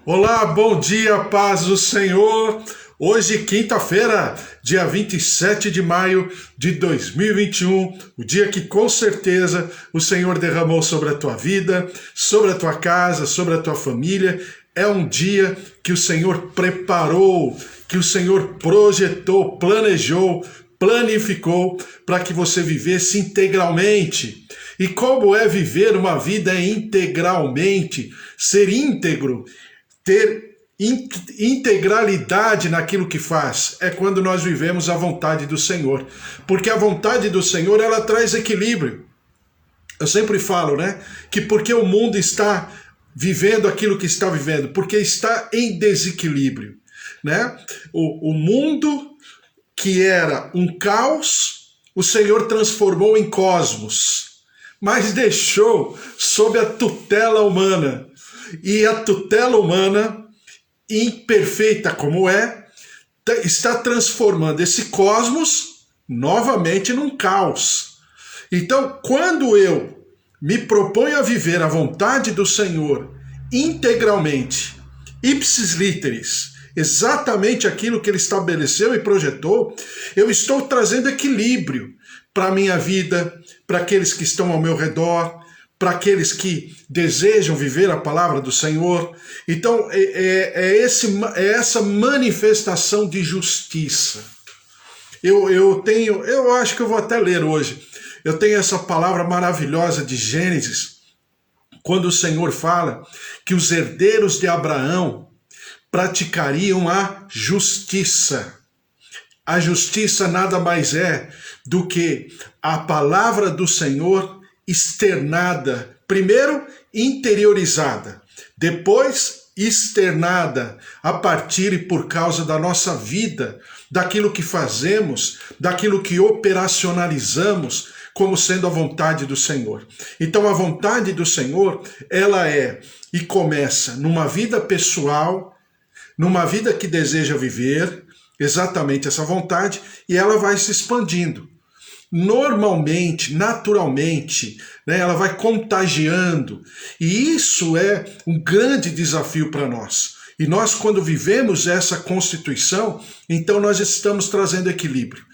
Olá, bom dia, paz do Senhor. Hoje, quinta-feira, dia 27 de maio de 2021, o dia que com certeza o Senhor derramou sobre a tua vida, sobre a tua casa, sobre a tua família. É um dia que o Senhor preparou, que o Senhor projetou, planejou, planificou para que você vivesse integralmente. E como é viver uma vida integralmente, ser íntegro, ter integralidade naquilo que faz, é quando nós vivemos a vontade do Senhor. Porque a vontade do Senhor, ela traz equilíbrio. Eu sempre falo, né, que porque o mundo está vivendo aquilo que está vivendo, porque está em desequilíbrio, né? O mundo que era um caos, o Senhor transformou em cosmos, mas deixou sob a tutela humana. E a tutela humana, imperfeita como é, está transformando esse cosmos novamente num caos. Então, quando eu me proponho a viver a vontade do Senhor integralmente, ipsis literis, exatamente aquilo que Ele estabeleceu e projetou, eu estou trazendo equilíbrio para a minha vida, para aqueles que estão ao meu redor, para aqueles que desejam viver a palavra do Senhor. Então, é essa manifestação de justiça. Eu acho que eu vou até ler hoje. Eu tenho essa palavra maravilhosa de Gênesis, quando o Senhor fala que os herdeiros de Abraão praticariam a justiça. A justiça nada mais é do que a palavra do Senhor externada, primeiro interiorizada, depois externada a partir e por causa da nossa vida, daquilo que fazemos, daquilo que operacionalizamos como sendo a vontade do Senhor. Então a vontade do Senhor, ela é e começa numa vida pessoal, numa vida que deseja viver exatamente essa vontade, e ela vai se expandindo. Normalmente, naturalmente, né, ela vai contagiando. E isso é um grande desafio para nós. E nós, quando vivemos essa constituição, então nós estamos trazendo equilíbrio.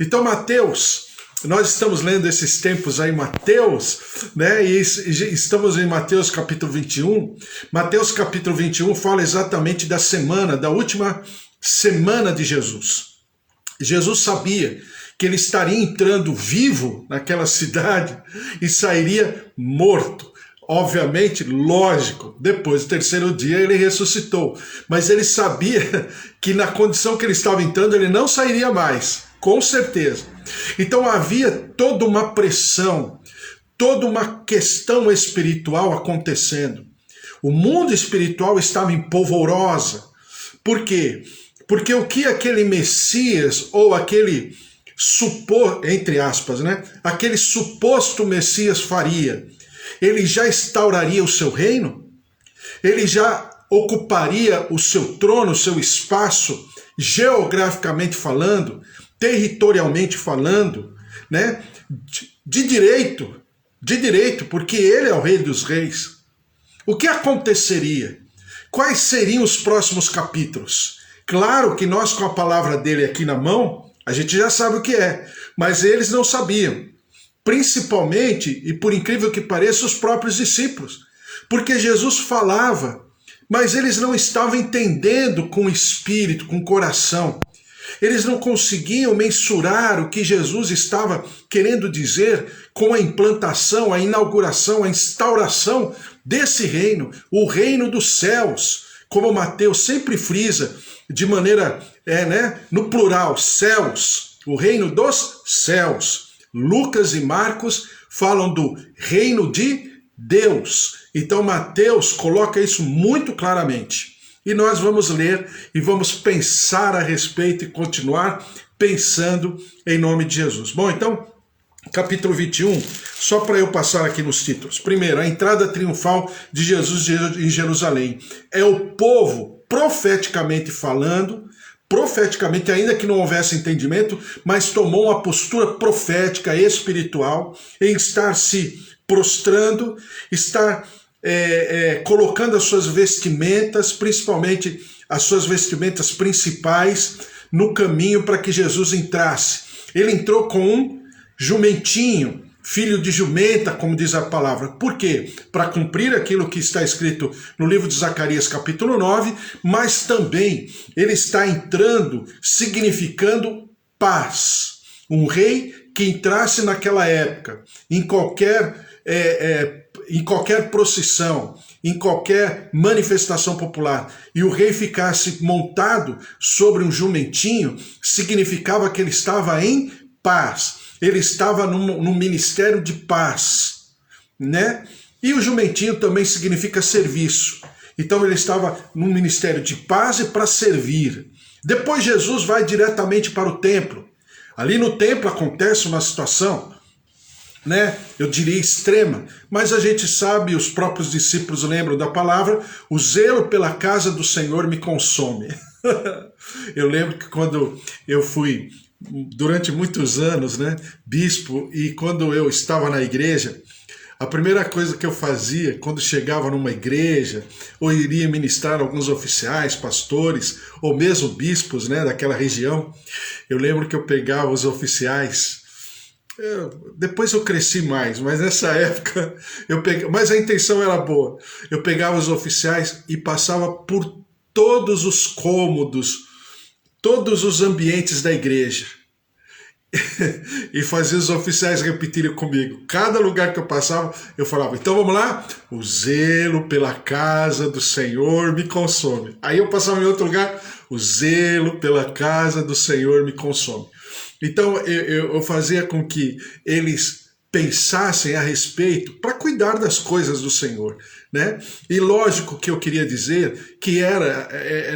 Então, Mateus, nós estamos lendo esses tempos aí, Mateus, né, e estamos em Mateus capítulo 21. Mateus capítulo 21 fala exatamente da semana, da última semana de Jesus. Jesus sabia que ele estaria entrando vivo naquela cidade e sairia morto. Obviamente, lógico, depois do terceiro dia ele ressuscitou. Mas ele sabia que na condição que ele estava entrando, ele não sairia mais, com certeza. Então havia toda uma pressão, toda uma questão espiritual acontecendo. O mundo espiritual estava em polvorosa. Por quê? Porque o que aquele Messias ou aquele entre aspas, né? Aquele suposto Messias faria? Ele já instauraria o seu reino? Ele já ocuparia o seu trono, o seu espaço, geograficamente falando, territorialmente falando, né? De direito, porque ele é o Rei dos Reis. O que aconteceria? Quais seriam os próximos capítulos? Claro que nós, com a palavra dele aqui na mão, a gente já sabe o que é, mas eles não sabiam. Principalmente, e por incrível que pareça, os próprios discípulos. Porque Jesus falava, mas eles não estavam entendendo com o espírito, com o coração. Eles não conseguiam mensurar o que Jesus estava querendo dizer com a implantação, a inauguração, a instauração desse reino, o reino dos céus. Como Mateus sempre frisa, de maneira, no plural, céus, o reino dos céus. Lucas e Marcos falam do reino de Deus. Então Mateus coloca isso muito claramente. E nós vamos ler e vamos pensar a respeito e continuar pensando em nome de Jesus. Bom, então, capítulo 21, só para eu passar aqui nos títulos. Primeiro, a entrada triunfal de Jesus em Jerusalém. É o povo profeticamente falando, profeticamente, ainda que não houvesse entendimento, mas tomou uma postura profética, espiritual, em estar se prostrando, estar colocando as suas vestimentas, principalmente as suas vestimentas principais, no caminho para que Jesus entrasse. Ele entrou com um jumentinho, filho de jumenta, como diz a palavra. Por quê? Para cumprir aquilo que está escrito no livro de Zacarias, capítulo 9, mas também ele está entrando significando paz. Um rei que entrasse naquela época, em qualquer procissão, em qualquer manifestação popular, e o rei ficasse montado sobre um jumentinho, significava que ele estava em paz. Ele estava num ministério de paz, né? E o jumentinho também significa serviço. Então ele estava num ministério de paz e para servir. Depois Jesus vai diretamente para o templo. Ali no templo acontece uma situação, né, eu diria extrema, mas a gente sabe, os próprios discípulos lembram da palavra, o zelo pela casa do Senhor me consome. Eu lembro que quando eu fui, durante muitos anos, né, bispo, e quando eu estava na igreja, a primeira coisa que eu fazia quando chegava numa igreja, ou iria ministrar alguns oficiais, pastores, ou mesmo bispos, né, daquela região, eu lembro que eu pegava os oficiais. Depois eu cresci mais, mas nessa época mas a intenção era boa. Eu pegava os oficiais e passava por todos os cômodos, todos os ambientes da igreja. E fazia os oficiais repetirem comigo. Cada lugar que eu passava, eu falava, então vamos lá? O zelo pela casa do Senhor me consome. Aí eu passava em outro lugar, o zelo pela casa do Senhor me consome. Então eu fazia com que eles pensassem a respeito para cuidar das coisas do Senhor, né? E lógico que eu queria dizer que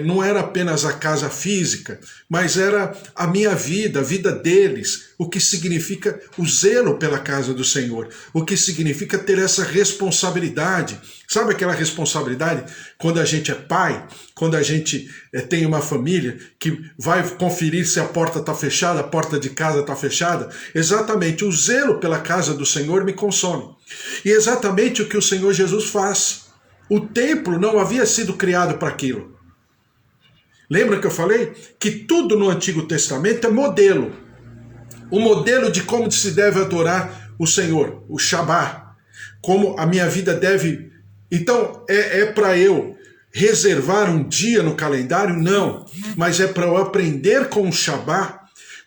não era apenas a casa física, mas era a minha vida, a vida deles, o que significa o zelo pela casa do Senhor, o que significa ter essa responsabilidade. Sabe aquela responsabilidade quando a gente é pai, quando a gente tem uma família que vai conferir se a porta está fechada, a porta de casa está fechada? Exatamente, o zelo pela casa do Senhor me consome. E exatamente o que o Senhor Jesus faz. O templo não havia sido criado para aquilo. Lembra que eu falei que tudo no Antigo Testamento é modelo. O modelo de como se deve adorar o Senhor, o Shabá. Como a minha vida deve... Então, é para eu reservar um dia no calendário? Não. Mas é para eu aprender com o Shabá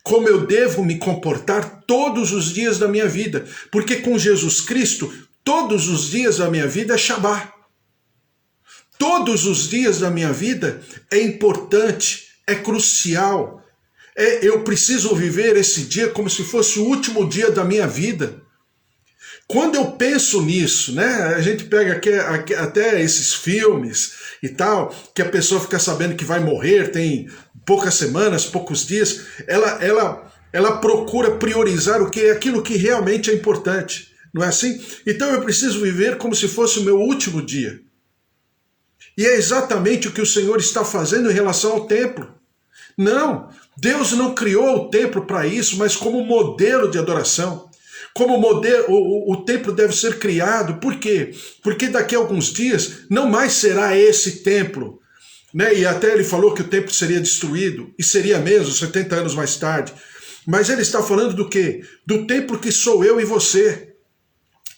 como eu devo me comportar todos os dias da minha vida. Porque com Jesus Cristo, todos os dias da minha vida é Shabá. Todos os dias da minha vida é importante, é crucial. Eu preciso viver esse dia como se fosse o último dia da minha vida. Quando eu penso nisso, né, a gente pega até esses filmes e tal, que a pessoa fica sabendo que vai morrer, tem poucas semanas, poucos dias, ela procura priorizar aquilo que realmente é importante, não é assim? Então eu preciso viver como se fosse o meu último dia. E é exatamente o que o Senhor está fazendo em relação ao templo. Não, Deus não criou o templo para isso, mas como modelo de adoração. Como modelo, o templo deve ser criado. Por quê? Porque daqui a alguns dias não mais será esse templo, né? E até ele falou que o templo seria destruído, e seria mesmo 70 anos mais tarde. Mas ele está falando do quê? Do templo que sou eu e você.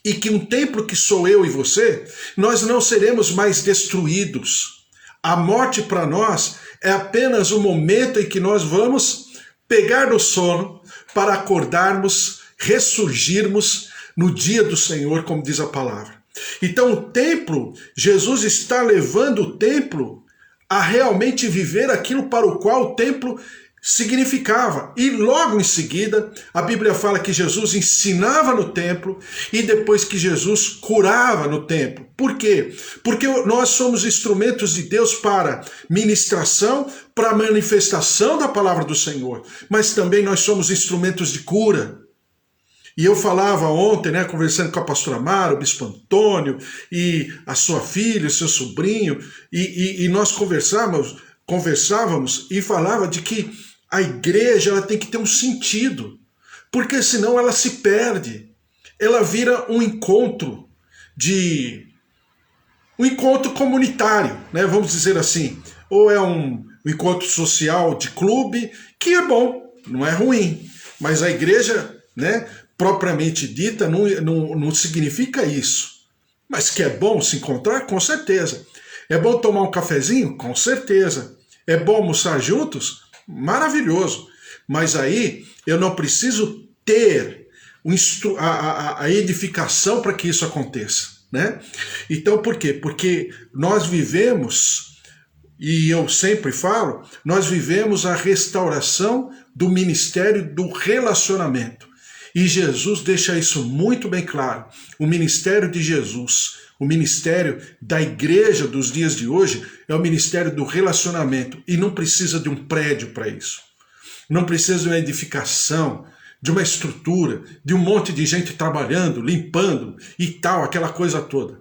E que um templo que sou eu e você, nós não seremos mais destruídos. A morte para nós é apenas o momento em que nós vamos pegar no sono para acordarmos, ressurgirmos no dia do Senhor, como diz a palavra. Então o templo, Jesus está levando o templo a realmente viver aquilo para o qual o templo significava. E logo em seguida, a Bíblia fala que Jesus ensinava no templo e depois que Jesus curava no templo. Por quê? Porque nós somos instrumentos de Deus para ministração, para manifestação da palavra do Senhor, mas também nós somos instrumentos de cura. E eu falava ontem, né, conversando com a pastora Mara, o bispo Antônio, e a sua filha, o seu sobrinho, e nós conversávamos e falava de que a igreja ela tem que ter um sentido, porque senão ela se perde. Ela vira um encontro de um encontro comunitário, né? Vamos dizer assim, ou é um encontro social de clube, que é bom, não é ruim, mas a igreja, né, propriamente dita, não significa isso. Mas que é bom se encontrar? Com certeza. É bom tomar um cafezinho? Com certeza. É bom almoçar juntos? Maravilhoso. Mas aí eu não preciso ter a edificação para que isso aconteça, né? Então por quê? Porque nós vivemos, e eu sempre falo, nós vivemos a restauração do ministério do relacionamento. E Jesus deixa isso muito bem claro. O ministério de Jesus, o ministério da igreja dos dias de hoje é o ministério do relacionamento. E não precisa de um prédio para isso. Não precisa de uma edificação, de uma estrutura, de um monte de gente trabalhando, limpando e tal, aquela coisa toda.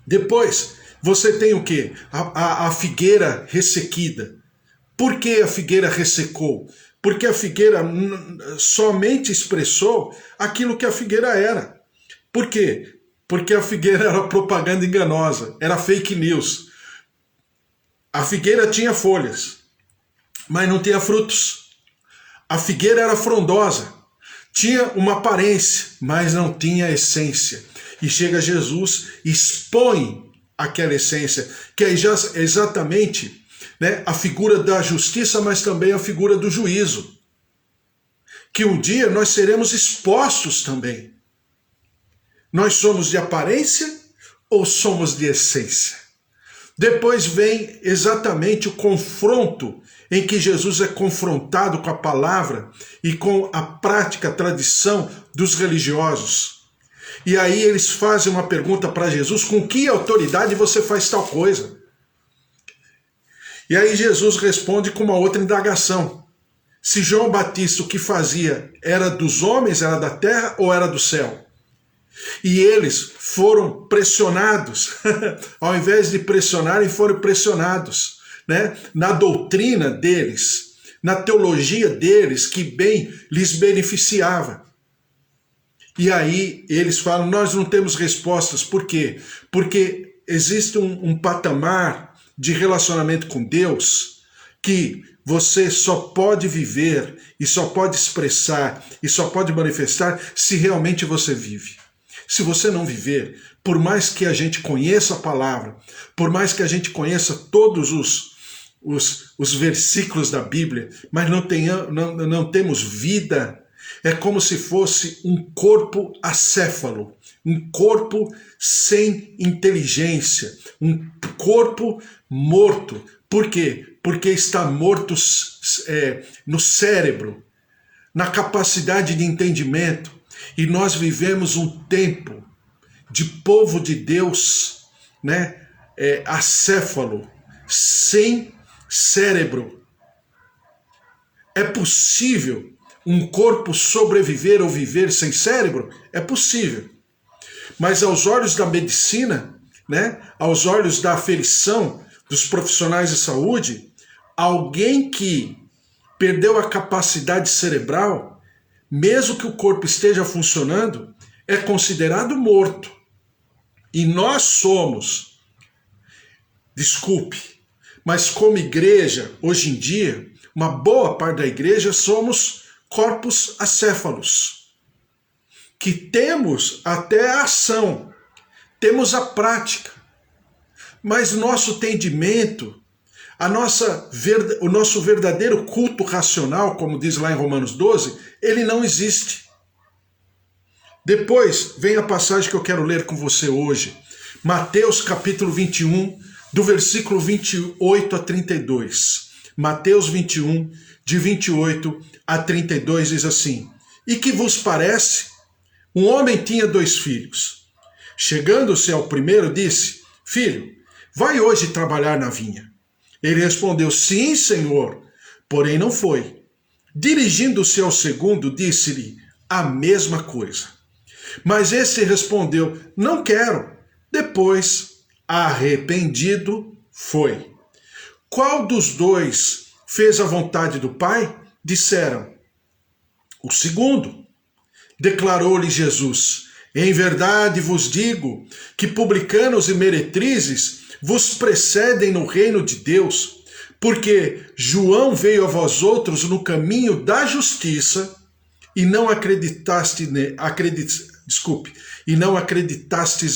Depois, você tem o quê? A figueira ressequida. Por que a figueira ressecou? Porque a figueira somente expressou aquilo que a figueira era. Por quê? Porque a figueira era propaganda enganosa, era fake news. A figueira tinha folhas, mas não tinha frutos. A figueira era frondosa, tinha uma aparência, mas não tinha essência. E chega Jesus e expõe aquela essência, que é exatamente, né, a figura da justiça, mas também a figura do juízo. Que um dia nós seremos expostos também. Nós somos de aparência ou somos de essência? Depois vem exatamente o confronto em que Jesus é confrontado com a palavra e com a prática, a tradição dos religiosos. E aí eles fazem uma pergunta para Jesus: com que autoridade você faz tal coisa? E aí Jesus responde com uma outra indagação. Se João Batista o que fazia era dos homens, era da terra ou era do céu? E eles foram pressionados, ao invés de pressionarem, foram pressionados, né? Na doutrina deles, na teologia deles, que bem lhes beneficiava. E aí eles falam: nós não temos respostas. Por quê? Porque existe um patamar de relacionamento com Deus que você só pode viver e só pode expressar e só pode manifestar se realmente você vive. Se você não viver, por mais que a gente conheça a palavra, por mais que a gente conheça todos os versículos da Bíblia, mas não temos vida, é como se fosse um corpo acéfalo, um corpo sem inteligência, um corpo morto. Por quê? Porque está morto no cérebro, na capacidade de entendimento. E nós vivemos um tempo de povo de Deus, né, acéfalo, sem cérebro. É possível um corpo sobreviver ou viver sem cérebro? É possível. Mas aos olhos da medicina, né, aos olhos da aferição dos profissionais de saúde, alguém que perdeu a capacidade cerebral, mesmo que o corpo esteja funcionando, é considerado morto. E nós somos, desculpe, mas como igreja, hoje em dia, uma boa parte da igreja somos corpos acéfalos, que temos até a ação, temos a prática, mas nosso entendimento, o nosso verdadeiro culto racional, como diz lá em Romanos 12, ele não existe. Depois vem a passagem que eu quero ler com você hoje. Mateus capítulo 21, do versículo 28 a 32. Mateus 21, de 28 a 32, diz assim: E que vos parece? Um homem tinha 2 filhos. Chegando-se ao primeiro, disse: Filho, vai hoje trabalhar na vinha. Ele respondeu: Sim, Senhor, porém não foi. Dirigindo-se ao segundo, disse-lhe a mesma coisa. Mas esse respondeu: Não quero. Depois, arrependido, foi. Qual dos 2 fez a vontade do Pai? Disseram: O segundo. Declarou-lhe Jesus: Em verdade vos digo que publicanos e meretrizes vos precedem no reino de Deus, porque João veio a vós outros no caminho da justiça e não acreditastes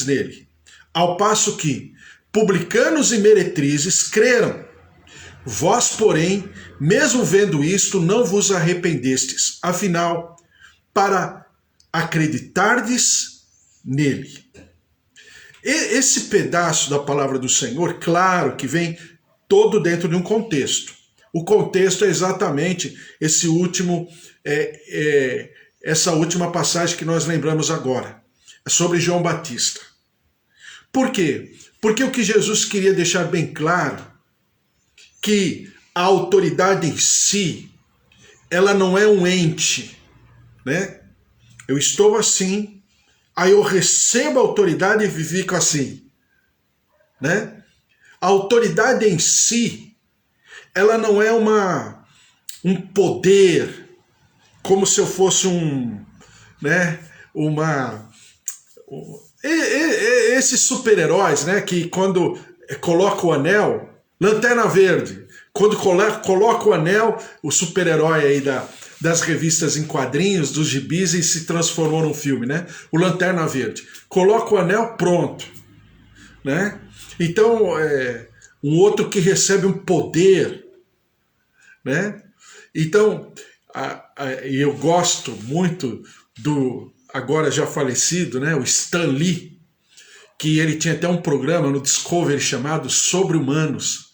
nele. Ao passo que publicanos e meretrizes creram. Vós, porém, mesmo vendo isto, não vos arrependestes. Afinal, para acreditardes nele. Esse pedaço da palavra do Senhor, claro que vem todo dentro de um contexto. O contexto é exatamente essa última passagem que nós lembramos agora. É sobre João Batista. Por quê? Porque o que Jesus queria deixar bem claro, que a autoridade em si, ela não é um ente, né? Eu estou assim, aí eu recebo a autoridade e fico assim, né? A autoridade em si, ela não é um poder, como se eu fosse esses super-heróis, né? Que quando coloca o anel, Lanterna Verde, quando coloca o anel, o super-herói aí das revistas em quadrinhos, dos gibis, e se transformou num filme, né? O Lanterna Verde. Coloca o anel, pronto. Né? Então, um outro que recebe um poder. Né? Então, eu gosto muito do agora já falecido, né? O Stan Lee, que ele tinha até um programa no Discovery chamado Sobre-Humanos.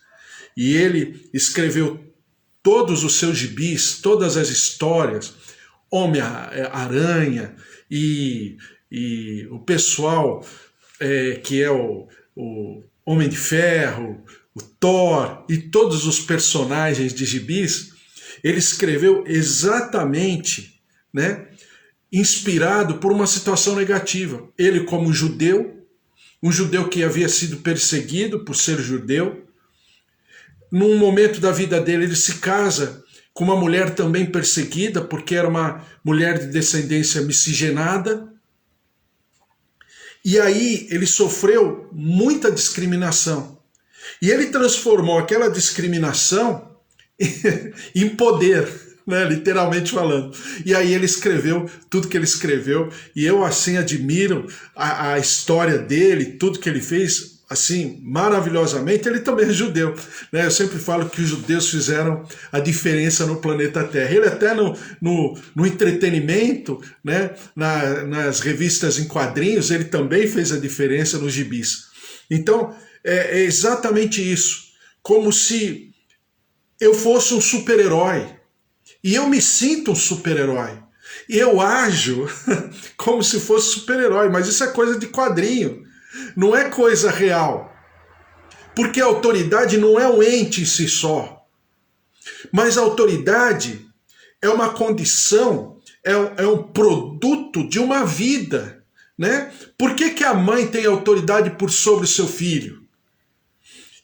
E ele escreveu todos os seus gibis, todas as histórias, Homem-Aranha e o pessoal que é o Homem de Ferro, o Thor e todos os personagens de gibis, ele escreveu exatamente, né, inspirado por uma situação negativa. Ele como judeu, um judeu que havia sido perseguido por ser judeu, num momento da vida dele, ele se casa com uma mulher também perseguida, porque era uma mulher de descendência miscigenada. E aí ele sofreu muita discriminação. E ele transformou aquela discriminação em poder, né, literalmente falando. E aí ele escreveu tudo que ele escreveu. E eu assim admiro a história dele, tudo que ele fez, assim, maravilhosamente. Ele também é judeu, né? Eu sempre falo que os judeus fizeram a diferença no planeta Terra. Ele até no entretenimento, né? Nas revistas em quadrinhos, ele também fez a diferença nos gibis. Então, é exatamente isso. Como se eu fosse um super-herói. E eu me sinto um super-herói. E eu ajo como se fosse super-herói. Mas isso é coisa de quadrinho. Não é coisa real. Porque a autoridade não é um ente em si só. Mas a autoridade é uma condição, é um produto de uma vida. Né? Por que a mãe tem autoridade por sobre o seu filho?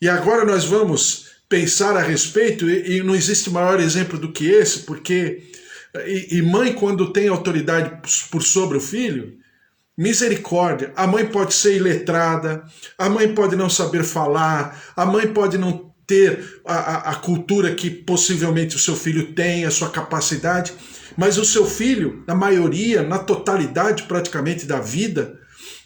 E agora nós vamos pensar a respeito, e não existe maior exemplo do que esse, porque mãe, quando tem autoridade por sobre o filho, misericórdia, a mãe pode ser iletrada, a mãe pode não saber falar, a mãe pode não ter a cultura que possivelmente o seu filho tem, a sua capacidade, mas o seu filho, na maioria, na totalidade praticamente da vida,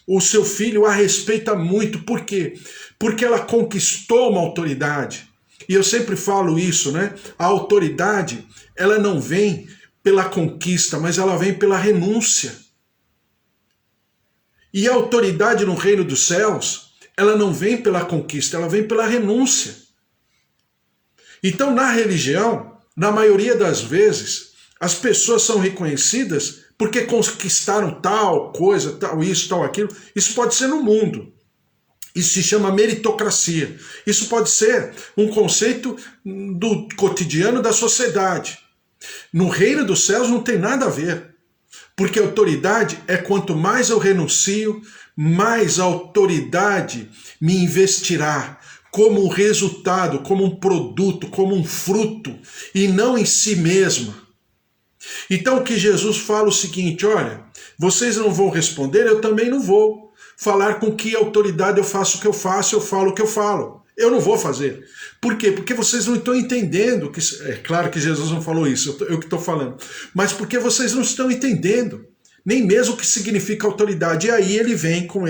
o seu filho a respeita muito. Por quê? Porque ela conquistou uma autoridade. E eu sempre falo isso, né? A autoridade, ela não vem pela conquista, mas ela vem pela renúncia. E a autoridade no reino dos céus, ela não vem pela conquista, ela vem pela renúncia. Então, na religião, na maioria das vezes, as pessoas são reconhecidas porque conquistaram tal coisa, tal isso, tal aquilo. Isso pode ser no mundo. Isso se chama meritocracia. Isso pode ser um conceito do cotidiano da sociedade. No reino dos céus não tem nada a ver. Porque autoridade é quanto mais eu renuncio, mais a autoridade me investirá como um resultado, como um produto, como um fruto, e não em si mesma. Então o que Jesus fala é o seguinte, olha, vocês não vão responder, eu também não vou falar com que autoridade eu faço o que eu faço, eu falo o que eu falo. Eu não vou fazer. Por quê? Porque vocês não estão entendendo. É claro que Jesus não falou isso, eu que estou falando. Mas porque vocês não estão entendendo nem mesmo o que significa autoridade. E aí ele vem com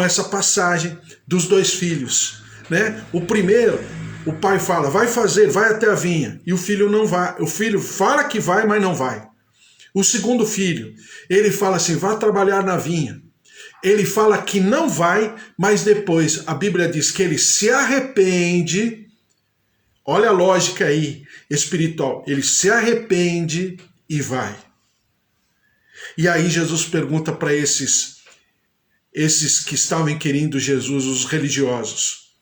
essa passagem dos dois filhos, né? O primeiro, o pai fala, vai fazer, vai até a vinha. E o filho não vai. O filho fala que vai, mas não vai. O segundo filho, ele fala assim, vá trabalhar na vinha. Ele fala que não vai, mas depois a Bíblia diz que ele se arrepende. Olha a lógica aí espiritual. Ele se arrepende e vai. E aí Jesus pergunta para esses que estavam inquirindo Jesus, os religiosos,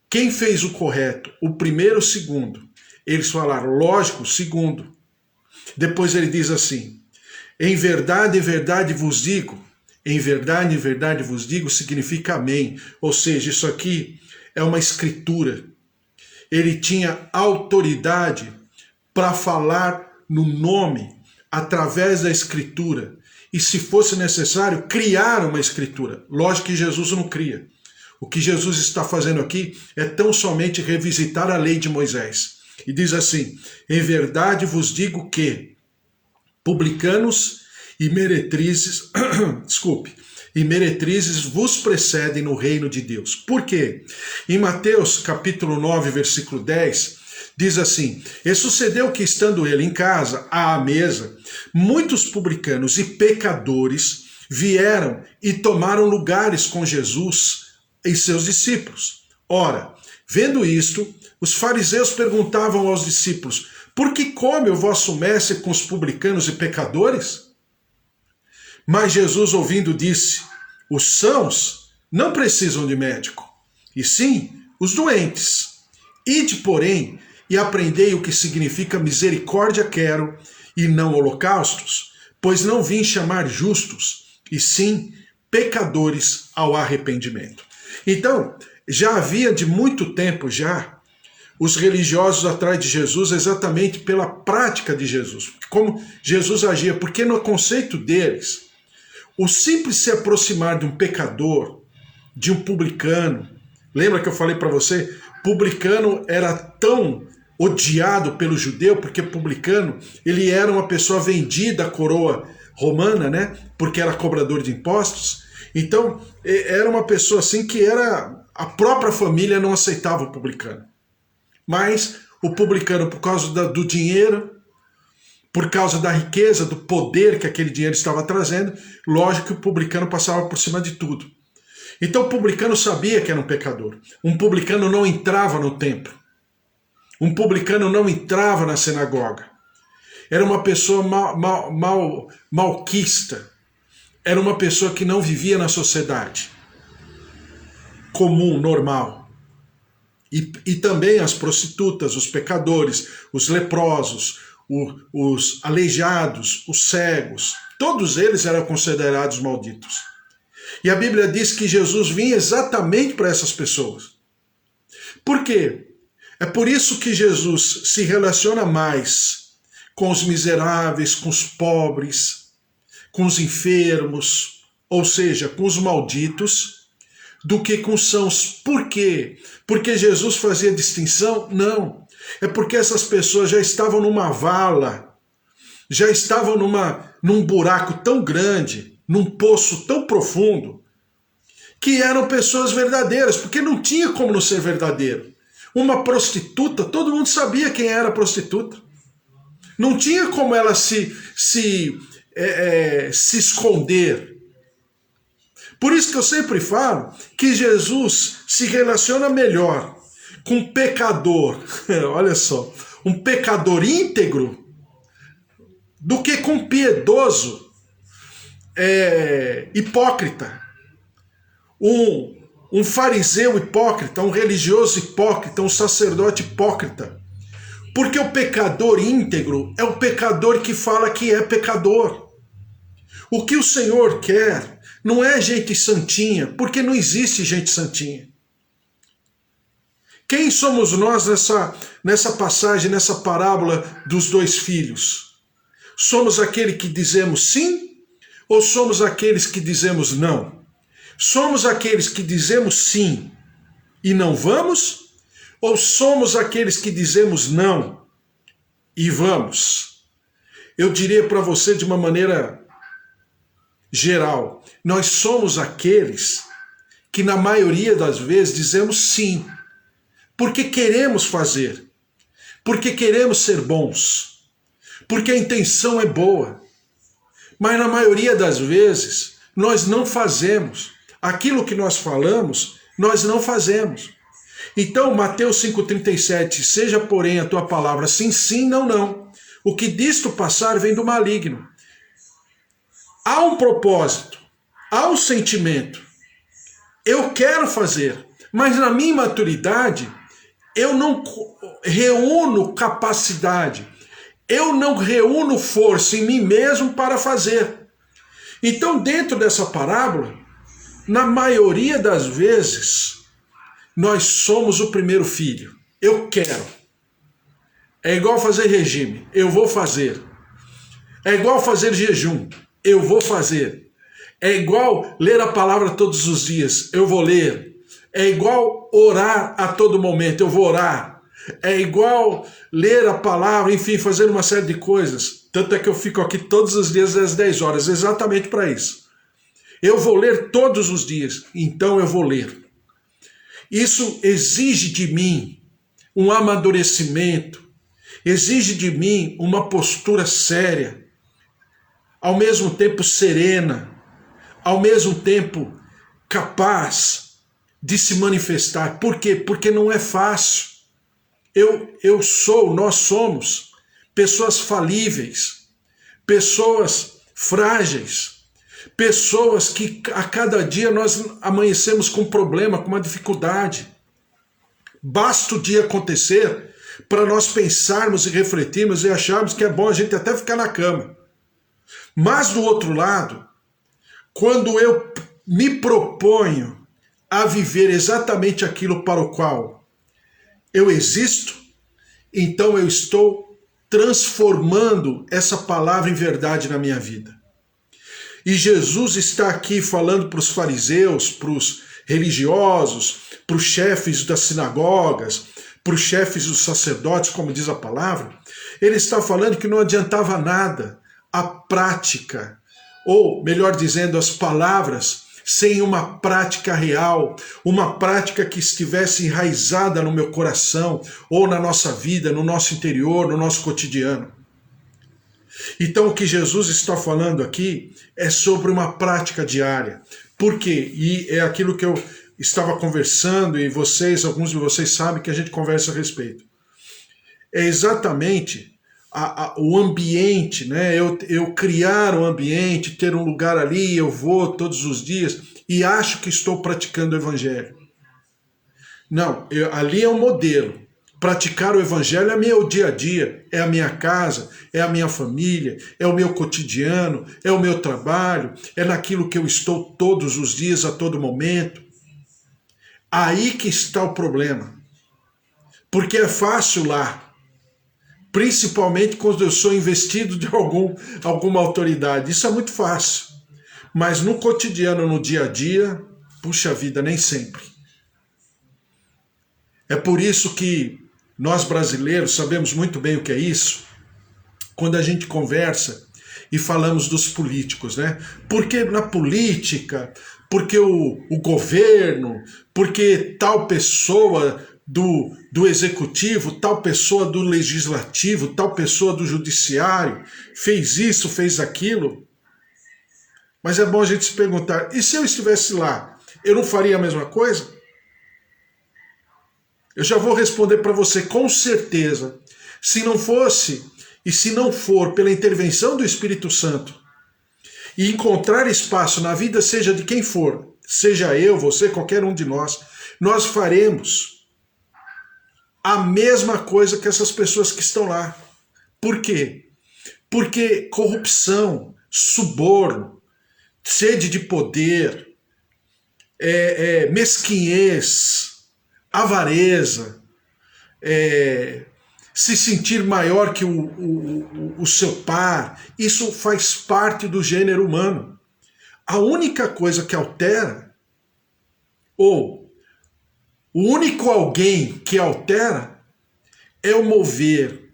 quem fez o correto? O primeiro ou o segundo? Eles falaram, lógico, o segundo. Depois ele diz assim, em verdade vos digo, em verdade vos digo, significa amém. Ou seja, isso aqui é uma escritura. Ele tinha autoridade para falar no nome, através da escritura. E se fosse necessário, criar uma escritura. Lógico que Jesus não cria. O que Jesus está fazendo aqui é tão somente revisitar a lei de Moisés. E diz assim, em verdade vos digo que publicanos e meretrizes, e meretrizes vos precedem no reino de Deus. Por quê? Em Mateus capítulo 9, versículo 10, diz assim, e sucedeu que estando ele em casa, à mesa, muitos publicanos e pecadores vieram e tomaram lugares com Jesus e seus discípulos. Ora, vendo isto, os fariseus perguntavam aos discípulos, por que come o vosso mestre com os publicanos e pecadores? Mas Jesus, ouvindo, disse, os sãos não precisam de médico, e sim os doentes. Ide, porém, e aprendei o que significa misericórdia quero, e não holocaustos, pois não vim chamar justos, e sim pecadores ao arrependimento. Então, já havia de muito tempo já os religiosos atrás de Jesus exatamente pela prática de Jesus, como Jesus agia, porque no conceito deles, o simples se aproximar de um pecador, de um publicano, lembra que eu falei para você, publicano era tão odiado pelo judeu, porque publicano, ele era uma pessoa vendida à coroa romana, né? Porque era cobrador de impostos. Então, era uma pessoa assim que a própria família não aceitava o publicano. Mas o publicano, por causa do dinheiro, por causa da riqueza, do poder que aquele dinheiro estava trazendo, lógico que o publicano passava por cima de tudo. Então o publicano sabia que era um pecador. Um publicano não entrava no templo. Um publicano não entrava na sinagoga. Era uma pessoa malquista. Era uma pessoa que não vivia na sociedade comum, normal. E também as prostitutas, os pecadores, os leprosos, os aleijados, os cegos, todos eles eram considerados malditos. E a Bíblia diz que Jesus vinha exatamente para essas pessoas. Por quê? É por isso que Jesus se relaciona mais com os miseráveis, com os pobres, com os enfermos, ou seja, com os malditos, do que com os sãos. Por quê? Porque Jesus fazia distinção? Não. É porque essas pessoas já estavam numa vala, já estavam num buraco tão grande, num poço tão profundo, que eram pessoas verdadeiras, porque não tinha como não ser verdadeiro. Uma prostituta, todo mundo sabia quem era a prostituta. Não tinha como ela se esconder. Por isso que eu sempre falo que Jesus se relaciona melhor com um pecador, olha só, um pecador íntegro, do que com um piedoso hipócrita. Um fariseu hipócrita, um religioso hipócrita, um sacerdote hipócrita. Porque o pecador íntegro é o pecador que fala que é pecador. O que o Senhor quer não é gente santinha, porque não existe gente santinha. Quem somos nós nessa passagem, nessa parábola dos dois filhos? Somos aquele que dizemos sim Ou somos aqueles que dizemos não? Somos aqueles que dizemos sim e não vamos? Ou somos aqueles que dizemos não e vamos? Eu diria para você de uma maneira geral, nós somos aqueles que na maioria das vezes dizemos sim, porque queremos fazer, porque queremos ser bons, porque a intenção é boa. Mas na maioria das vezes nós não fazemos. Aquilo que nós falamos, nós não fazemos. Então, Mateus 5,37, seja porém a tua palavra sim, sim, não, não. O que disto passar vem do maligno. Há um propósito, há um sentimento. Eu quero fazer, mas na minha maturidade, eu não reúno capacidade, eu não reúno força em mim mesmo para fazer. Então, dentro dessa parábola, na maioria das vezes, nós somos o primeiro filho. Eu quero. É igual fazer regime. Eu vou fazer. É igual fazer jejum. Eu vou fazer. É igual ler a palavra todos os dias. Eu vou ler. É igual orar a todo momento. Eu vou orar. É igual ler a palavra, enfim, fazer uma série de coisas. Tanto é que eu fico aqui todos os dias às 10 horas, exatamente para isso. Eu vou ler todos os dias, então eu vou ler. Isso exige de mim um amadurecimento, exige de mim uma postura séria, ao mesmo tempo serena, ao mesmo tempo capaz de se manifestar. Por quê? Porque não é fácil. Nós somos pessoas falíveis, pessoas frágeis, pessoas que a cada dia nós amanhecemos com um problema, com uma dificuldade. Basta o dia acontecer para nós pensarmos e refletirmos e acharmos que é bom a gente até ficar na cama. Mas do outro lado, quando eu me proponho a viver exatamente aquilo para o qual eu existo, então eu estou transformando essa palavra em verdade na minha vida. E Jesus está aqui falando para os fariseus, para os religiosos, para os chefes das sinagogas, para os chefes dos sacerdotes, como diz a palavra. Ele está falando que não adiantava nada a prática, ou melhor dizendo, as palavras, sem uma prática real, uma prática que estivesse enraizada no meu coração, ou na nossa vida, no nosso interior, no nosso cotidiano. Então o que Jesus está falando aqui é sobre uma prática diária. Por quê? E é aquilo que eu estava conversando, e alguns de vocês sabem que a gente conversa a respeito. É exatamente o ambiente, né? Eu criar um ambiente, ter um lugar ali, eu vou todos os dias e acho que estou praticando o evangelho. Não, ali é um modelo. Praticar o evangelho é o dia a dia, é a minha casa, é a minha família, é o meu cotidiano, é o meu trabalho, é naquilo que eu estou todos os dias, a todo momento. Aí que está o problema. Porque é fácil lá. Principalmente quando eu sou investido de alguma autoridade. Isso é muito fácil. Mas no cotidiano, no dia a dia, puxa vida, nem sempre. É por isso que nós brasileiros sabemos muito bem o que é isso, quando a gente conversa e falamos dos políticos, né? Porque na política, porque o governo, porque tal pessoa do executivo, tal pessoa do legislativo, tal pessoa do judiciário, fez isso, fez aquilo. Mas é bom a gente se perguntar, e se eu estivesse lá, eu não faria a mesma coisa? Eu já vou responder para você com certeza. Se não fosse, e se não for pela intervenção do Espírito Santo, e encontrar espaço na vida, seja de quem for, seja eu, você, qualquer um de nós faremos a mesma coisa que essas pessoas que estão lá. Por quê? Porque corrupção, suborno, sede de poder, mesquinhez, avareza, se sentir maior que o seu par, isso faz parte do gênero humano. a única coisa que altera, ou o único alguém que altera, é o mover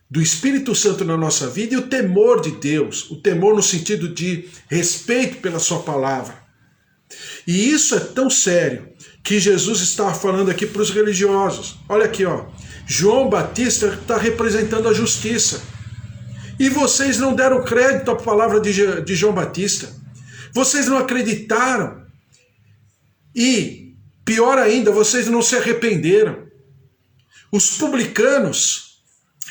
do Espírito Santo na nossa vida e o temor de Deus, o temor no sentido de respeito pela sua palavra. E isso é tão sério que Jesus estava falando aqui para os religiosos. Olha aqui, ó. João Batista está representando a justiça. E vocês não deram crédito à palavra de João Batista. Vocês não acreditaram. E, pior ainda, vocês não se arrependeram. Os publicanos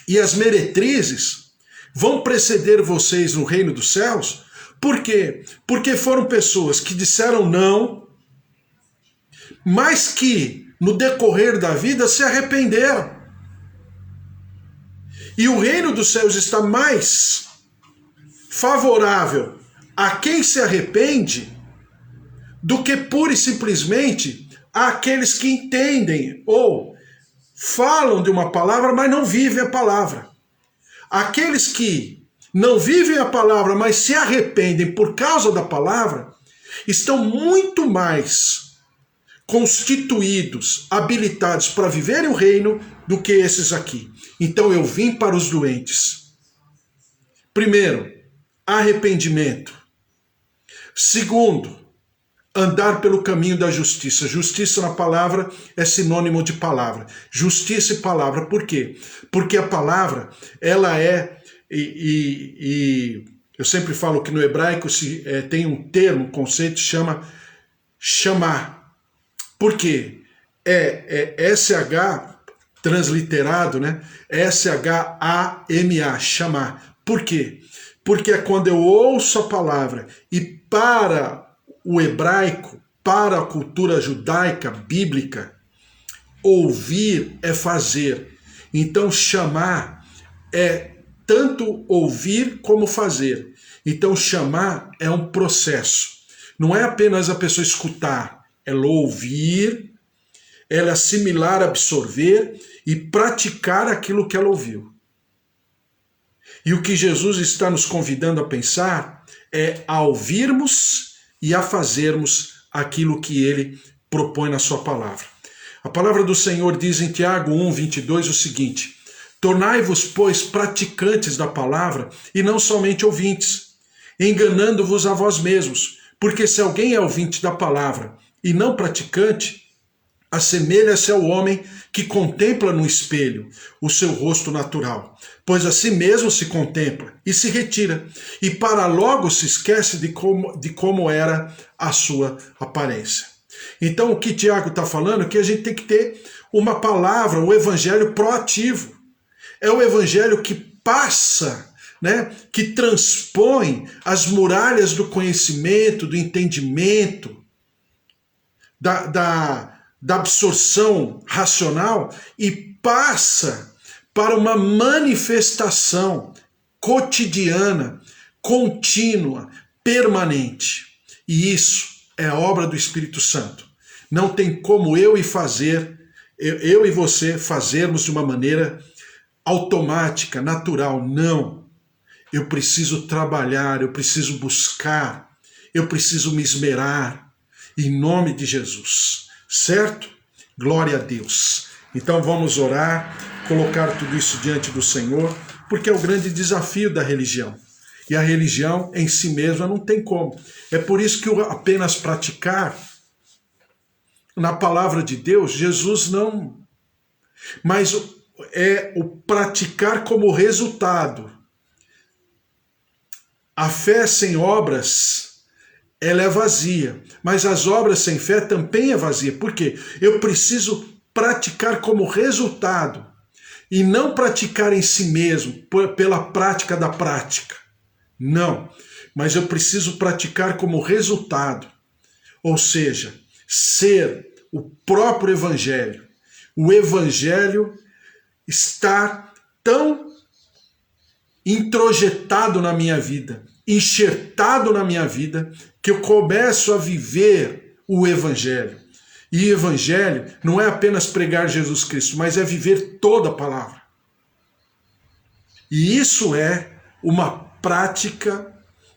e as meretrizes vão preceder vocês no reino dos céus. Por quê? Porque foram pessoas que disseram não, mas que no decorrer da vida se arrependeram. E o reino dos céus está mais favorável a quem se arrepende do que pura e simplesmente àqueles que entendem ou falam de uma palavra, mas não vivem a palavra. Aqueles que não vivem a palavra, mas se arrependem por causa da palavra, estão muito mais constituídos, habilitados para viverem o reino do que esses aqui. Então eu vim para os doentes. Primeiro, arrependimento. Segundo, andar pelo caminho da justiça. Justiça na palavra é sinônimo de palavra. Justiça e palavra. Por quê? Porque a palavra, ela é... eu sempre falo que no hebraico tem um termo, um conceito que chama chamar. Por quê? É SH, transliterado, né? SHAMA, chamar. Por quê? Porque é quando eu ouço a palavra e para o hebraico, para a cultura judaica, bíblica, ouvir é fazer. Então chamar é tanto ouvir como fazer. Então chamar é um processo. Não é apenas a pessoa escutar, ela ouvir, ela assimilar, absorver e praticar aquilo que ela ouviu. E o que Jesus está nos convidando a pensar é a ouvirmos e a fazermos aquilo que ele propõe na sua palavra. A palavra do Senhor diz em Tiago 1:22 o seguinte: tornai-vos, pois, praticantes da palavra e não somente ouvintes, enganando-vos a vós mesmos, porque se alguém é ouvinte da palavra e não praticante, assemelha-se ao homem que contempla no espelho o seu rosto natural, pois a si mesmo se contempla e se retira, e para logo se esquece de como era a sua aparência. Então o que Tiago está falando é que a gente tem que ter uma palavra, um evangelho proativo. É o evangelho que passa, né, que transpõe as muralhas do conhecimento, do entendimento, da absorção racional e passa para uma manifestação cotidiana, contínua, permanente. E isso é a obra do Espírito Santo. Não tem como eu e você fazermos de uma maneira automática, natural. Não. Eu preciso trabalhar, eu preciso buscar, eu preciso me esmerar em nome de Jesus. Certo? Glória a Deus. Então vamos orar, colocar tudo isso diante do Senhor, porque é o grande desafio da religião. E a religião em si mesma não tem como. É por isso que apenas praticar na palavra de Deus, Jesus não. Mas é o praticar como resultado. A fé sem obras, ela é vazia, mas as obras sem fé também é vazia. Por quê? Eu preciso praticar como resultado e não praticar em si mesmo, pela prática da prática. Não, mas eu preciso praticar como resultado, ou seja, ser o próprio evangelho. O evangelho está tão introjetado na minha vida, enxertado na minha vida, que eu começo a viver o evangelho. E evangelho não é apenas pregar Jesus Cristo, mas é viver toda a palavra. E isso é uma prática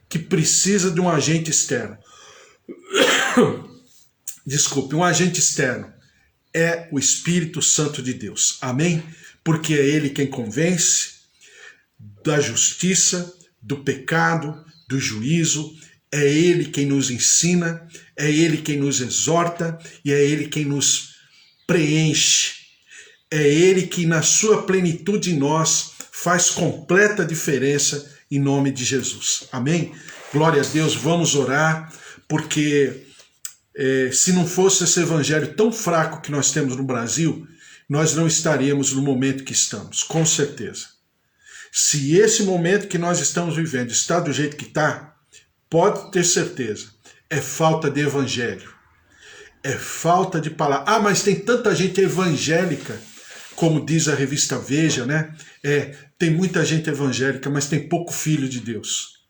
que precisa de um agente externo. Desculpe, um agente externo é o Espírito Santo de Deus. Amém? Porque é Ele quem convence da justiça, do pecado, do juízo. É Ele quem nos ensina, é Ele quem nos exorta e é Ele quem nos preenche. É Ele que na sua plenitude em nós faz completa diferença em nome de Jesus. Amém? Glória a Deus, vamos orar, porque se não fosse esse evangelho tão fraco que nós temos no Brasil, nós não estaríamos no momento que estamos, com certeza. Se esse momento que nós estamos vivendo está do jeito que está, pode ter certeza, é falta de evangelho, é falta de palavra. Ah, mas tem tanta gente evangélica, como diz a revista Veja, né? Tem muita gente evangélica, mas tem pouco filho de Deus.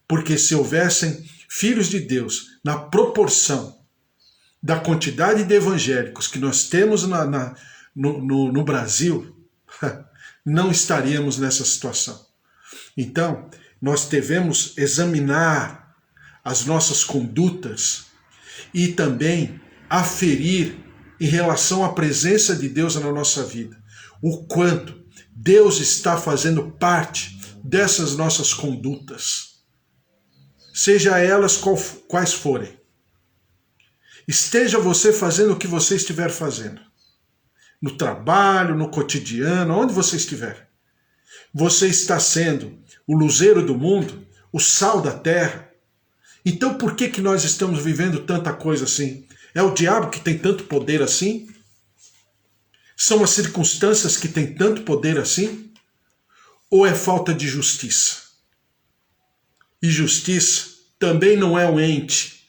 Porque se houvessem filhos de Deus na proporção da quantidade de evangélicos que nós temos no Brasil, não estaríamos nessa situação. Então, nós devemos examinar as nossas condutas e também aferir em relação à presença de Deus na nossa vida, o quanto Deus está fazendo parte dessas nossas condutas, seja elas quais forem. Esteja você fazendo o que você estiver fazendo, no trabalho, no cotidiano, onde você estiver. Você está sendo o luzeiro do mundo, o sal da terra. Então por que nós estamos vivendo tanta coisa assim? É o diabo que tem tanto poder assim? São as circunstâncias que têm tanto poder assim? Ou é falta de justiça? E justiça também não é um ente.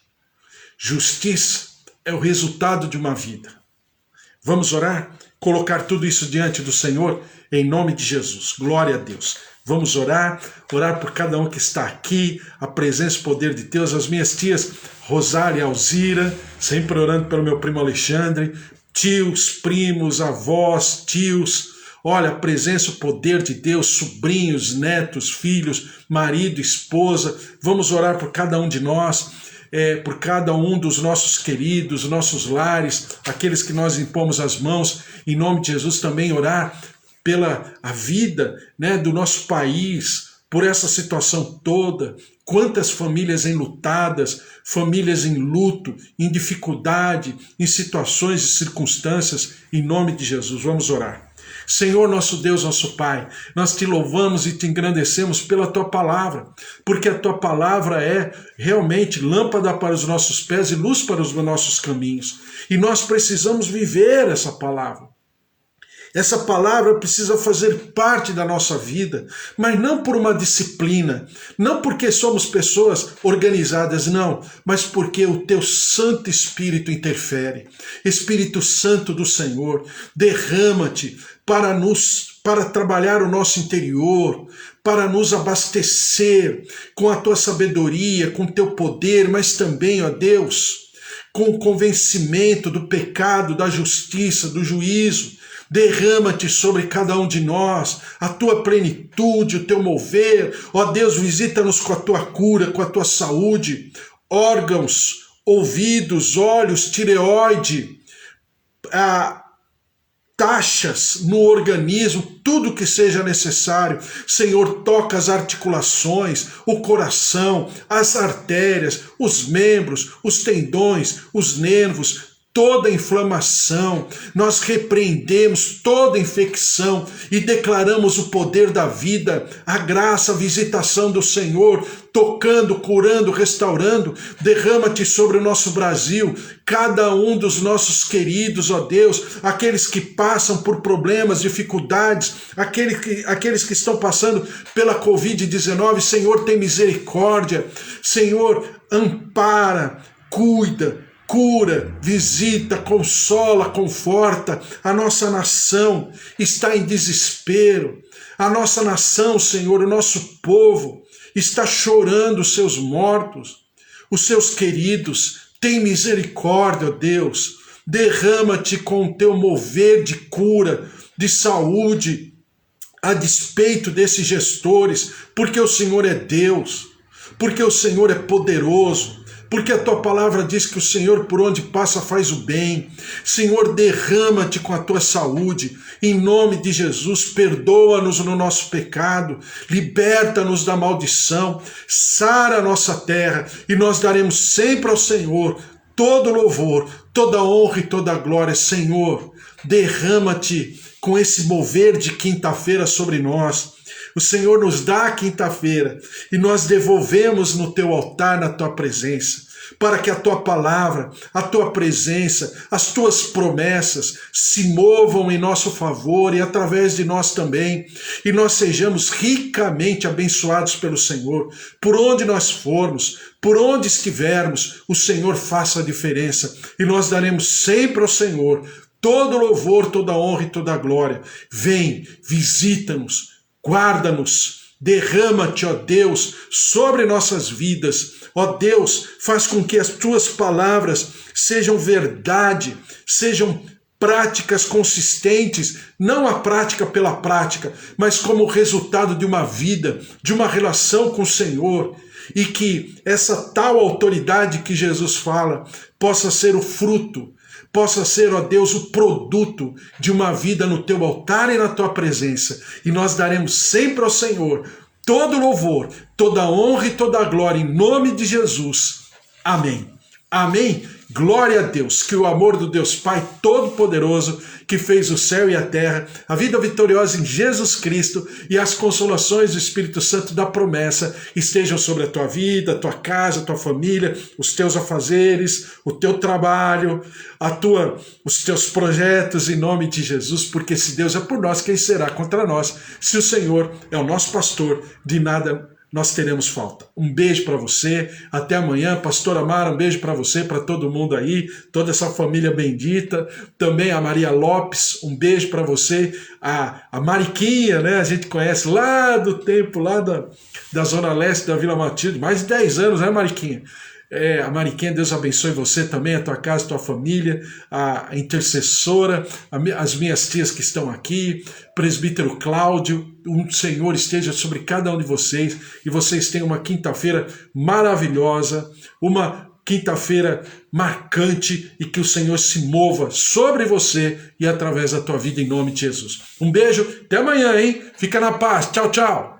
Justiça é o resultado de uma vida. Vamos orar? Colocar tudo isso diante do Senhor em nome de Jesus. Glória a Deus. Vamos orar por cada um que está aqui, a presença e o poder de Deus, as minhas tias Rosália e Alzira, sempre orando pelo meu primo Alexandre, tios, primos, avós, tios, olha, a presença, o poder de Deus, sobrinhos, netos, filhos, marido, esposa. Vamos orar por cada um de nós, por cada um dos nossos queridos, nossos lares, aqueles que nós impomos as mãos, em nome de Jesus também orar pela a vida, né, do nosso país, por essa situação toda. Quantas famílias enlutadas, famílias em luto, em dificuldade, em situações e circunstâncias, em nome de Jesus. Vamos orar. Senhor, nosso Deus, nosso Pai, nós te louvamos e te engrandecemos pela tua palavra, porque a tua palavra é realmente lâmpada para os nossos pés e luz para os nossos caminhos. E nós precisamos viver essa palavra. Essa palavra precisa fazer parte da nossa vida, mas não por uma disciplina, não porque somos pessoas organizadas, não, mas porque o teu Santo Espírito interfere. Espírito Santo do Senhor, derrama-te para trabalhar o nosso interior, para nos abastecer com a tua sabedoria, com o teu poder, mas também, ó Deus, com o convencimento do pecado, da justiça, do juízo. Derrama-te sobre cada um de nós, a tua plenitude, o teu mover. Ó Deus, visita-nos com a tua cura, com a tua saúde, órgãos, ouvidos, olhos, tireoide, taxas no organismo, tudo que seja necessário. Senhor, toca as articulações, o coração, as artérias, os membros, os tendões, os nervos, toda inflamação. Nós repreendemos toda infecção e declaramos o poder da vida, a graça, a visitação do Senhor, tocando, curando, restaurando. Derrama-te sobre o nosso Brasil, cada um dos nossos queridos, ó Deus, aqueles que passam por problemas, dificuldades, aqueles que estão passando pela Covid-19. Senhor, tem misericórdia. Senhor, ampara, cuida, cura, visita, consola, conforta. A nossa nação está em desespero. A nossa nação, Senhor, o nosso povo está chorando os seus mortos, os seus queridos. Tem misericórdia, ó Deus. Derrama-te com o teu mover de cura, de saúde, a despeito desses gestores, porque o Senhor é Deus, porque o Senhor é poderoso, porque a tua palavra diz que o Senhor por onde passa faz o bem. Senhor, derrama-te com a tua saúde, em nome de Jesus, perdoa-nos no nosso pecado, liberta-nos da maldição, sara a nossa terra, e nós daremos sempre ao Senhor todo louvor, toda honra e toda glória. Senhor, derrama-te com esse mover de quinta-feira sobre nós. O Senhor nos dá a quinta-feira e nós devolvemos no teu altar, na tua presença, para que a tua palavra, a tua presença, as tuas promessas se movam em nosso favor e através de nós também, e nós sejamos ricamente abençoados pelo Senhor. Por onde nós formos, por onde estivermos, o Senhor faça a diferença, e nós daremos sempre ao Senhor todo louvor, toda honra e toda glória. Vem, visita-nos, guarda-nos, derrama-te, ó Deus, sobre nossas vidas. Ó Deus, faz com que as tuas palavras sejam verdade, sejam práticas consistentes, não a prática pela prática, mas como resultado de uma vida, de uma relação com o Senhor, e que essa tal autoridade que Jesus fala possa ser o fruto, possa ser, ó Deus, o produto de uma vida no teu altar e na tua presença. E nós daremos sempre ao Senhor todo louvor, toda honra e toda glória em nome de Jesus. Amém. Amém. Glória a Deus, que o amor do Deus Pai Todo-Poderoso, que fez o céu e a terra, a vida vitoriosa em Jesus Cristo e as consolações do Espírito Santo da promessa estejam sobre a tua vida, a tua casa, a tua família, os teus afazeres, o teu trabalho, os teus projetos em nome de Jesus, porque se Deus é por nós, quem será contra nós? Se o Senhor é o nosso pastor, de nada nós teremos falta. Um beijo para você, até amanhã. Pastora Mara, um beijo para você, para todo mundo aí, toda essa família bendita. Também a Maria Lopes, um beijo para você. A Mariquinha, né? A gente conhece lá do tempo, lá da Zona Leste da Vila Matilde, mais de 10 anos, né, Mariquinha? A Mariquinha, Deus abençoe você também, a tua casa, a tua família, a intercessora, as minhas tias que estão aqui, presbítero Cláudio, o Senhor esteja sobre cada um de vocês, e vocês tenham uma quinta-feira maravilhosa, uma quinta-feira marcante, e que o Senhor se mova sobre você e através da tua vida em nome de Jesus. Um beijo, até amanhã, hein? Fica na paz, tchau, tchau!